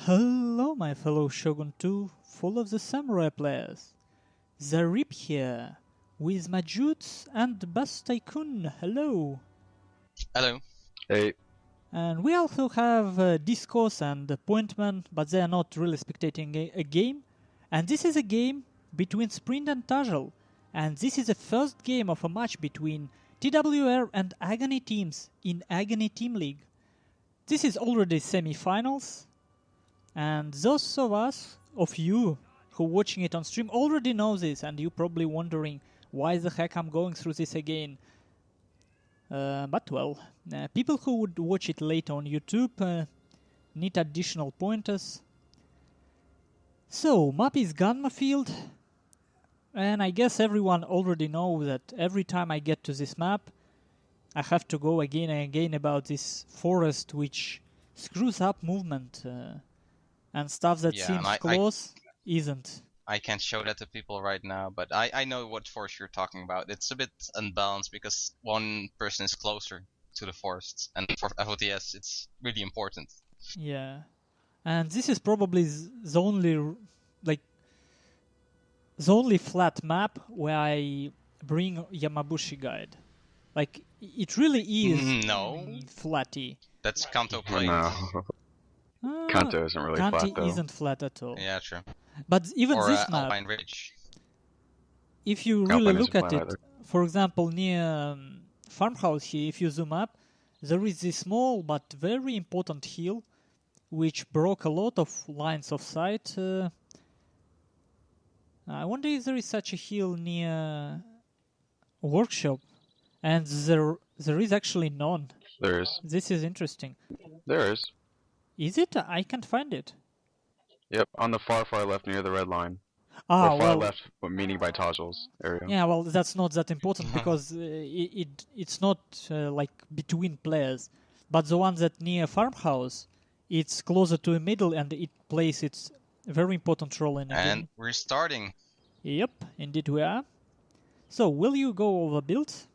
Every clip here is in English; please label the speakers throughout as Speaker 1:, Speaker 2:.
Speaker 1: Hello, my fellow Shogun 2, full of the samurai players. Zaript here, with Majutz and Bus Tycoon. Hello.
Speaker 2: Hello.
Speaker 3: Hey.
Speaker 1: And we also have Discourse and Pointman, but they are not really spectating a game. And this is a game between Sprint and Tajal. And this is the first game of a match between TWR and Aggony teams in Aggony Team League. This is already semi-finals. And those of you who are watching it on stream already know this, and you're probably wondering why the heck I'm going through this again. But well, people who would watch it later on YouTube need additional pointers. So, map is Gunma Field, and I guess everyone already knows that every time I get to this map, I have to go again and again about this forest which screws up movement. And stuff that seems close isn't.
Speaker 2: I can't show that to people right now, but I know what forest you're talking about. It's a bit unbalanced because one person is closer to the forests, and for FotS it's really important.
Speaker 1: Yeah, and this is probably the only flat map where I bring Yamabushi guide. Like, it really is flatty.
Speaker 2: That's Kanto plane.
Speaker 3: No. Kanto isn't really flat, though.
Speaker 1: Kanto isn't flat at all.
Speaker 2: Yeah, true.
Speaker 1: But even
Speaker 2: or,
Speaker 1: this map,
Speaker 2: Alpine Ridge.
Speaker 1: If you really look at it, for example, near farmhouse here, if you zoom up, there is this small but very important hill which broke a lot of lines of sight. I wonder if there is such a hill near workshop, and there is actually none.
Speaker 3: There is.
Speaker 1: This is interesting.
Speaker 3: There is.
Speaker 1: Is it? I can't find it.
Speaker 3: Yep, on the far left near the red line.
Speaker 1: Ah,
Speaker 3: or far
Speaker 1: well,
Speaker 3: left, meaning by Tajal's area.
Speaker 1: Yeah, well, that's not that important because it's not like between players. But the one that near farmhouse, it's closer to the middle and it plays its very important role in the game.
Speaker 2: And we're starting.
Speaker 1: Yep, indeed we are. So, will you go over builds?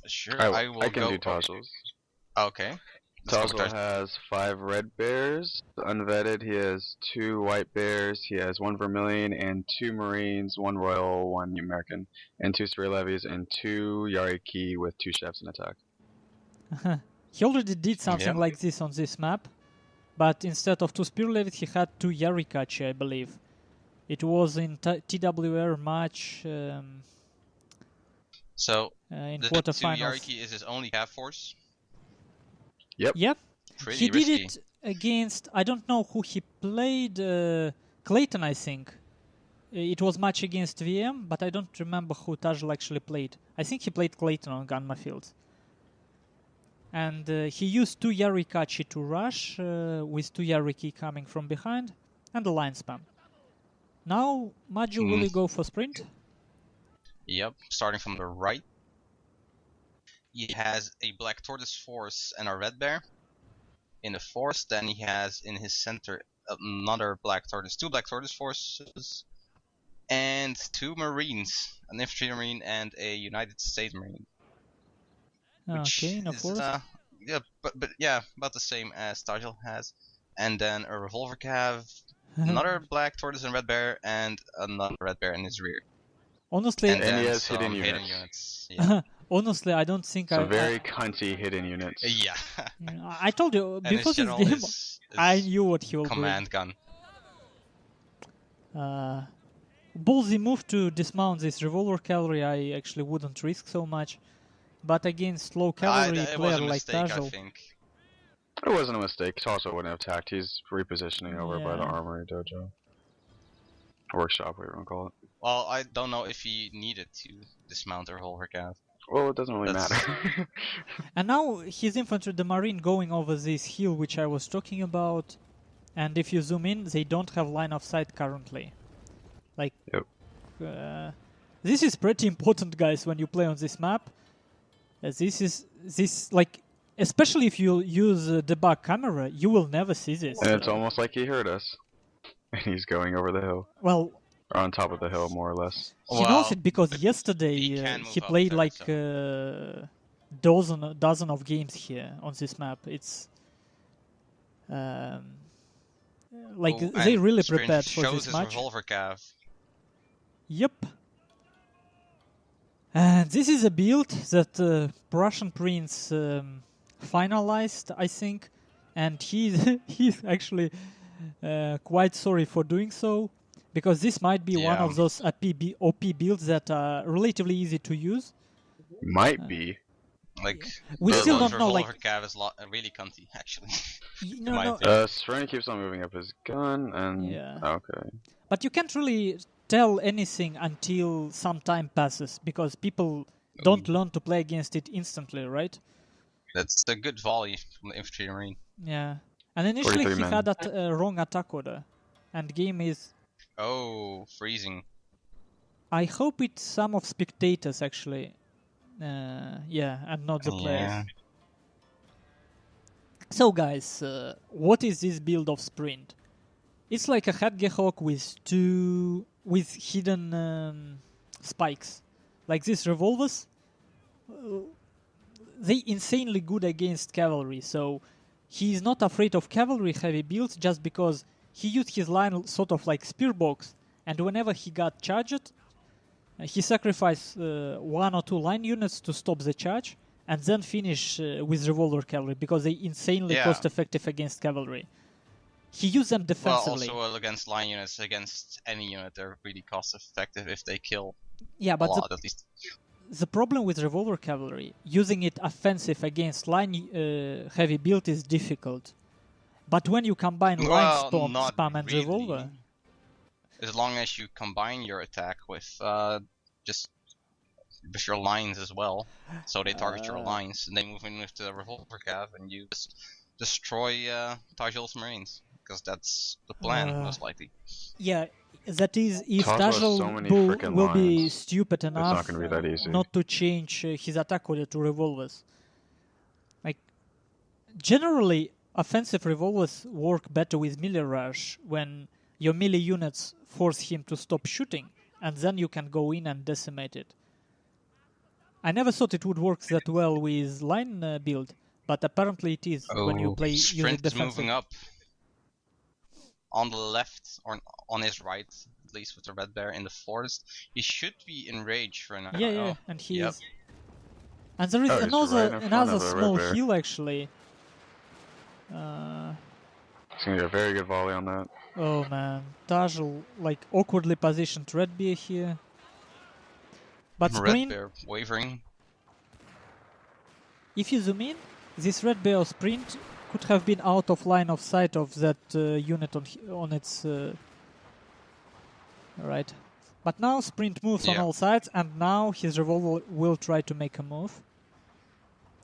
Speaker 2: Sure,
Speaker 3: I
Speaker 2: will
Speaker 3: can
Speaker 2: go
Speaker 3: do Tajal's.
Speaker 2: Okay.
Speaker 3: Tajal has 5 red bears. Unvetted, he has 2 white bears. He has 1 vermilion and 2 marines, 1 royal, 1 American, and 2 spear levies and 2 yariki with 2 chefs in attack.
Speaker 1: He already did something like this on this map, but instead of 2 spear levies, he had 2 yarikachi, I believe. It was in TWR match.
Speaker 2: So
Speaker 1: in
Speaker 2: the 2
Speaker 1: quarterfinals.
Speaker 2: yariki is his only cav force.
Speaker 1: Yep.
Speaker 2: Pretty
Speaker 1: he
Speaker 2: risky.
Speaker 1: did it against, I don't know who he played, Clayton, I think. It was match against VM, but I don't remember who Tajal actually played. I think he played Clayton on Gunma Field. And he used 2 Yarikachi to rush, with 2 Yariki coming from behind, and a line spam. Now, Maju, will you go for sprint?
Speaker 2: Yep, starting from the right. He has a black tortoise force and a red bear in the forest. Then he has in his center another black tortoise, 2 black tortoise forces, and 2 marines, an infantry marine and a United States marine.
Speaker 1: Okay, in a forest.
Speaker 2: Yeah, but yeah, about the same as Tajal has. And then a revolver cav, another black tortoise and red bear, and another red bear in his rear.
Speaker 1: Honestly,
Speaker 2: and
Speaker 3: he has
Speaker 2: some
Speaker 3: hidden units.
Speaker 2: Yeah.
Speaker 1: Honestly, I don't think
Speaker 3: Some very cunty hidden units.
Speaker 2: Yeah.
Speaker 1: I told you before this game, I knew what he will
Speaker 2: command
Speaker 1: bring.
Speaker 2: gun.
Speaker 1: Ballsy move to dismount this revolver cavalry. I actually wouldn't risk so much, but against low cavalry player like Tajal,
Speaker 2: I think.
Speaker 3: It wasn't a mistake. Tajal wouldn't have attacked. He's repositioning over by the armory dojo. Workshop, whatever you want to call it.
Speaker 2: Well, I don't know if he needed to dismount a revolver cav.
Speaker 3: Well, it doesn't really matter.
Speaker 1: And now his infantry, the marine, going over this hill which I was talking about. And if you zoom in, they don't have line of sight currently. Like, this is pretty important, guys, when you play on this map. Especially if you use the bug camera, you will never see this.
Speaker 3: And it's almost like he heard us. And he's going over the hill.
Speaker 1: Well,
Speaker 3: or on top of the hill, more or less.
Speaker 1: He knows it because yesterday he played like dozen of games here on this map. It's like
Speaker 2: Oh,
Speaker 1: they
Speaker 2: and
Speaker 1: really
Speaker 2: Sprint
Speaker 1: prepared for
Speaker 2: shows
Speaker 1: this
Speaker 2: his
Speaker 1: match.
Speaker 2: revolver cav.
Speaker 1: Yep. And this is a build that Prussian Prince finalized, I think, and he's actually quite sorry for doing so, because this might be one
Speaker 2: Yeah.
Speaker 1: of those OP builds that are relatively easy to use.
Speaker 3: Might be.
Speaker 2: Like,
Speaker 1: We
Speaker 2: the
Speaker 1: still don't know,
Speaker 2: revolver
Speaker 1: like,
Speaker 2: cav is really cunty, actually.
Speaker 1: no,
Speaker 2: my
Speaker 1: no,
Speaker 2: opinion.
Speaker 3: Sprint keeps on moving up his gun, and
Speaker 1: Yeah.
Speaker 3: okay.
Speaker 1: but you can't really tell anything until some time passes, because people don't learn to play against it instantly, right?
Speaker 2: That's a good volley from the infantry marine.
Speaker 1: Yeah. And initially
Speaker 3: 43
Speaker 1: he
Speaker 3: men.
Speaker 1: had that wrong attack order, and game is.
Speaker 2: Oh, freezing.
Speaker 1: I hope it's some of spectators actually. Yeah, and not the players.
Speaker 2: Yeah.
Speaker 1: So guys, what is this build of Sprint? It's like a Hedgehog with hidden spikes. Like these revolvers, they insanely good against cavalry, so he is not afraid of cavalry heavy builds just because he used his line sort of like spear box, and whenever he got charged, he sacrificed 1 or 2 line units to stop the charge, and then finish with revolver cavalry because they insanely cost effective against cavalry. He used them defensively.
Speaker 2: Well, also against line units, against any unit, they're really cost effective if they kill
Speaker 1: Yeah, but
Speaker 2: a lot, at least.
Speaker 1: the problem with revolver cavalry, using it offensive against line heavy build is difficult. But when you combine line spam and
Speaker 2: really.
Speaker 1: revolver,
Speaker 2: As long as you combine your attack with just with your lines as well, so they target your lines and they move in with the revolver cav, and you just destroy Tajul's marines, because that's the plan, most likely.
Speaker 1: yeah, that is if
Speaker 3: Talk about
Speaker 1: Tajul
Speaker 3: so many
Speaker 1: will
Speaker 3: frickin'
Speaker 1: be
Speaker 3: lines.
Speaker 1: stupid enough
Speaker 3: not gonna be that easy.
Speaker 1: not to change his attack order to revolvers. Like, generally, offensive revolvers work better with melee rush when your melee units force him to stop shooting, and then you can go in and decimate it. I never thought it would work that well with line build, but apparently it is when you play use it
Speaker 2: Sprint is
Speaker 1: defensive.
Speaker 2: moving up on the left, or on his right, at least with the red bear in the forest. He should be in rage for now.
Speaker 1: Yeah, and he is. And there is
Speaker 3: he's
Speaker 1: another
Speaker 3: right in front of the
Speaker 1: small
Speaker 3: red bear.
Speaker 1: hill actually.
Speaker 3: It's gonna be a very good volley on that.
Speaker 1: Oh man, Tajul like awkwardly positioned red bear here. But
Speaker 2: Red
Speaker 1: Sprint,
Speaker 2: bear wavering.
Speaker 1: if you zoom in, this red bear Sprint could have been out of line of sight of that unit on its right. But now Sprint moves on all sides, and now his revolver will try to make a move.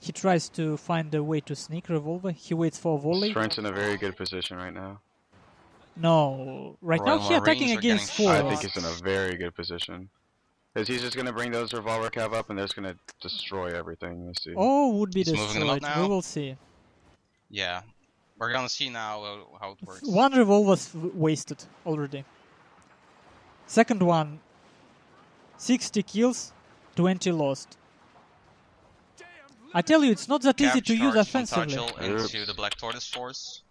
Speaker 1: He tries to find a way to sneak revolver. He waits for a volley.
Speaker 3: Sprint's in a very good position right now.
Speaker 1: No, right now he's attacking against 4.
Speaker 3: I think he's in a very good position. Because he's just going to bring those revolver cav up and they're just going to destroy everything. Let's see.
Speaker 1: Oh, would be
Speaker 2: He's moving them up
Speaker 1: destroyed.
Speaker 2: now.
Speaker 1: We will see.
Speaker 2: Yeah, we're gonna see now how it works.
Speaker 1: 1 revolver's wasted already. Second one, 60 kills, 20 lost. I tell you, it's not that easy to use offensively.
Speaker 2: Into the Black Tortoise force.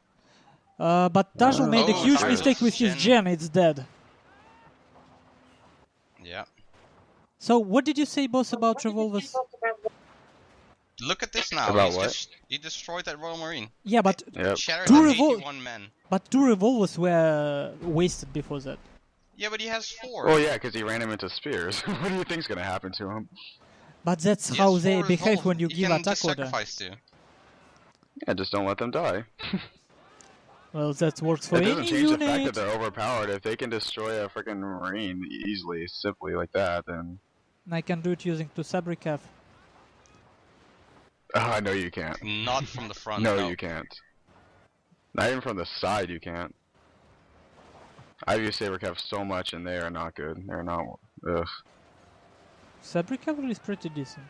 Speaker 1: But Tajul made a huge
Speaker 2: Tajul
Speaker 1: mistake with his gem. It's dead.
Speaker 2: Yeah.
Speaker 1: So what did you say, boss, about revolvers?
Speaker 2: Look at this now.
Speaker 3: About what?
Speaker 2: He destroyed that Royal Marine.
Speaker 1: Yeah, but
Speaker 2: Shattered
Speaker 1: two
Speaker 2: 81 men.
Speaker 1: But 2 revolvers were wasted before that.
Speaker 2: Yeah, but he has 4.
Speaker 3: Oh yeah, because he ran him into spears. What do you think's going to happen to him?
Speaker 1: But that's how they behave when you give attack order.
Speaker 3: Yeah, just don't let them die.
Speaker 1: Well, that works for
Speaker 3: It
Speaker 1: any
Speaker 3: doesn't change
Speaker 1: unit.
Speaker 3: the fact that they're overpowered. If they can destroy a freaking marine easily, simply like that, then...
Speaker 1: I can do it using 2 Sabricav.
Speaker 3: Oh, no, you can't.
Speaker 2: Not from the front.
Speaker 3: No, you can't. Not even from the side, you can't. I've used Sabercav so much, and they are not good. They're not. Ugh.
Speaker 1: Sabricav is pretty decent.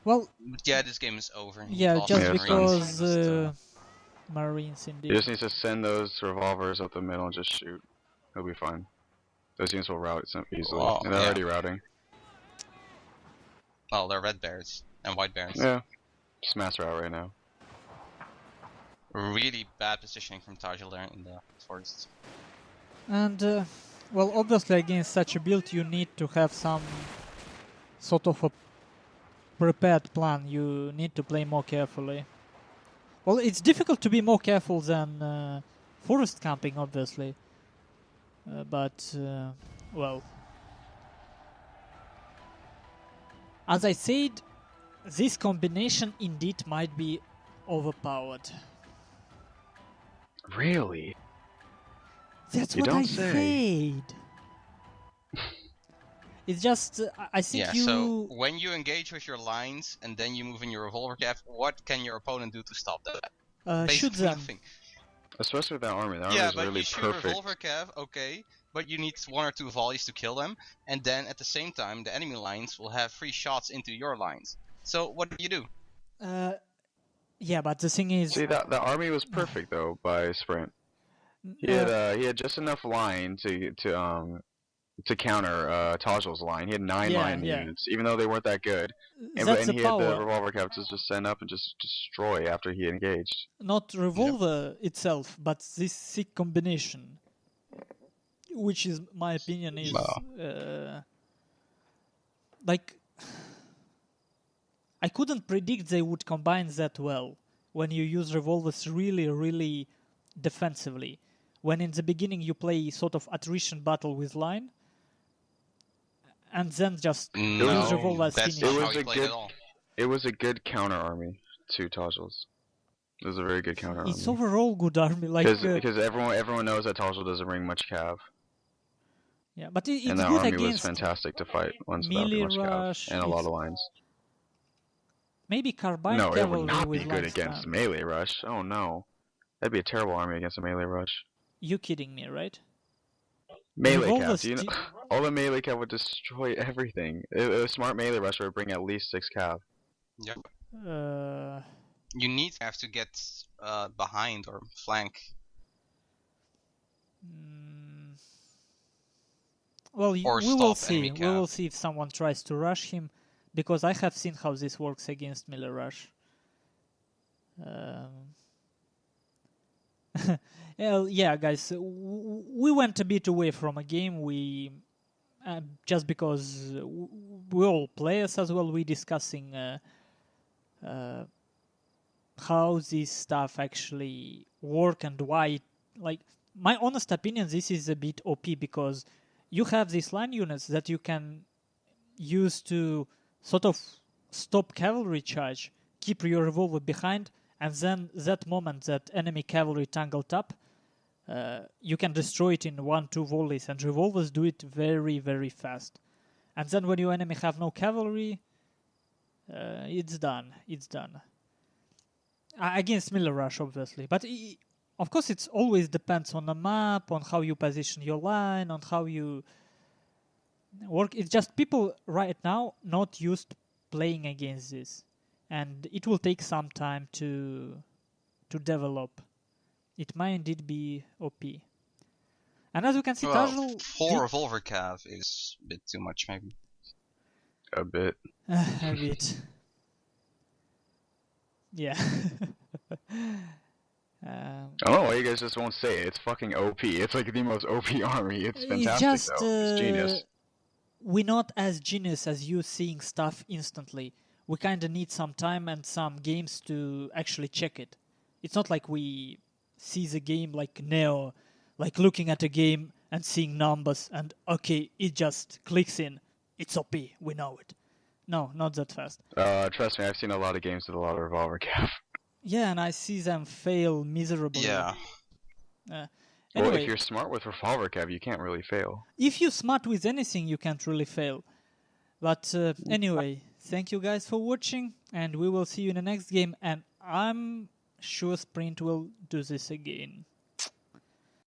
Speaker 1: Well,
Speaker 2: yeah, this game is over.
Speaker 1: Yeah, just because Marines indeed.
Speaker 3: He just needs to send those revolvers up the middle and just shoot. He'll be fine. Those units will route easily, and they're already routing.
Speaker 2: Well, they're red bears and white bears.
Speaker 3: Yeah, just mass route right now.
Speaker 2: Really bad positioning from Tajil there in the forest.
Speaker 1: And, well, obviously against such a build you need to have some sort of a prepared plan. You need to play more carefully. Well, it's difficult to be more careful than forest camping, obviously. But, well... As I said, this combination indeed might be overpowered.
Speaker 3: Really?
Speaker 1: That's
Speaker 3: You
Speaker 1: what
Speaker 3: don't
Speaker 1: I
Speaker 3: say.
Speaker 1: said. It's just, I think
Speaker 2: Yeah,
Speaker 1: you...
Speaker 2: so when you engage with your lines and then you move in your revolver cap, what can your opponent do to stop that?
Speaker 1: shoot
Speaker 2: Basically
Speaker 1: them.
Speaker 2: nothing.
Speaker 3: Especially with that army. That army
Speaker 2: Yeah,
Speaker 3: is
Speaker 2: but
Speaker 3: really
Speaker 2: you shoot
Speaker 3: perfect.
Speaker 2: revolver cav, okay, but you need 1 or 2 volleys to kill them, and then at the same time the enemy lines will have 3 shots into your lines. So what do?
Speaker 1: Yeah, but the thing is...
Speaker 3: See, that army was perfect though by Sprint. He had just enough line to counter Tajil's line. He had 9
Speaker 1: Yeah,
Speaker 3: line
Speaker 1: yeah.
Speaker 3: units, even though they weren't that good. And
Speaker 1: That's the
Speaker 3: he had the
Speaker 1: power.
Speaker 3: revolver cap to just send up and just destroy after he engaged.
Speaker 1: Not revolver itself, but this sick combination. Which is, my opinion, is... like... I couldn't predict they would combine that well when you use revolvers really, really defensively. When in the beginning you play sort of attrition battle with line, and then just use revolvers
Speaker 2: that's
Speaker 1: finish.
Speaker 2: not how he played at all.
Speaker 3: It was a good counter army to Tajil's. It was a very good counter
Speaker 1: It's
Speaker 3: army.
Speaker 1: overall good army, like
Speaker 3: because everyone knows that Tajil doesn't bring much cav.
Speaker 1: Yeah, but it's
Speaker 3: and that
Speaker 1: good
Speaker 3: army
Speaker 1: against
Speaker 3: was fantastic to fight once without
Speaker 1: melee
Speaker 3: much cav
Speaker 1: rush.
Speaker 3: and a lot of lines.
Speaker 1: Maybe carbine
Speaker 3: No, it
Speaker 1: cavalry
Speaker 3: would not
Speaker 1: with
Speaker 3: be good
Speaker 1: line
Speaker 3: against
Speaker 1: stand.
Speaker 3: melee rush. Oh no, that'd be a terrible army against a melee rush.
Speaker 1: You kidding me, right?
Speaker 3: Melee
Speaker 1: Revolvers
Speaker 3: cav, do you know? All the melee cav would destroy everything. A smart melee rusher would bring at least 6 cav.
Speaker 2: Yep.
Speaker 1: Uh,
Speaker 2: You need to have to get behind or flank.
Speaker 1: well,
Speaker 2: Or
Speaker 1: we will
Speaker 2: stop
Speaker 1: see.
Speaker 2: enemy
Speaker 1: We
Speaker 2: cav.
Speaker 1: will see if someone tries to rush him, because I have seen how this works against melee rush. Yeah, guys, we went a bit away from a game. We just because we're all players as well. We discussing how this stuff actually work and why. Like, my honest opinion, this is a bit OP because you have these line units that you can use to sort of stop cavalry charge, keep your revolver behind, and then that moment that enemy cavalry tangled up, you can destroy it in 1-2 volleys, and revolvers do it very, very fast. And then when your enemy have no cavalry, it's done. It's done. Against melee rush, obviously. But of course, it always depends on the map, on how you position your line, on how you work. It's just people right now not used to playing against this. And it will take some time to develop. It might indeed be OP. And as you can see,
Speaker 2: Well,
Speaker 1: Tajil
Speaker 2: 4 revolver cav is a bit too much, maybe.
Speaker 3: A bit.
Speaker 1: a bit. Yeah.
Speaker 3: I don't know why you guys just won't say it. It's fucking OP. It's like the most OP army. It's fantastic,
Speaker 1: It's just,
Speaker 3: though. It's genius.
Speaker 1: We're not as genius as you seeing stuff instantly. We kind of need some time and some games to actually check it. It's not like we see the game like Neo, like looking at a game and seeing numbers and okay, it just clicks in. It's OP. We know it. No, not that fast.
Speaker 3: Trust me, I've seen a lot of games with a lot of revolver cav.
Speaker 1: Yeah, and I see them fail miserably.
Speaker 2: Yeah.
Speaker 1: Anyway,
Speaker 3: Well, if you're smart with revolver cav, you can't really fail.
Speaker 1: if you're smart with anything, you can't really fail. But anyway, thank you guys for watching, and we will see you in the next game, and I'm sure Sprint will do this again.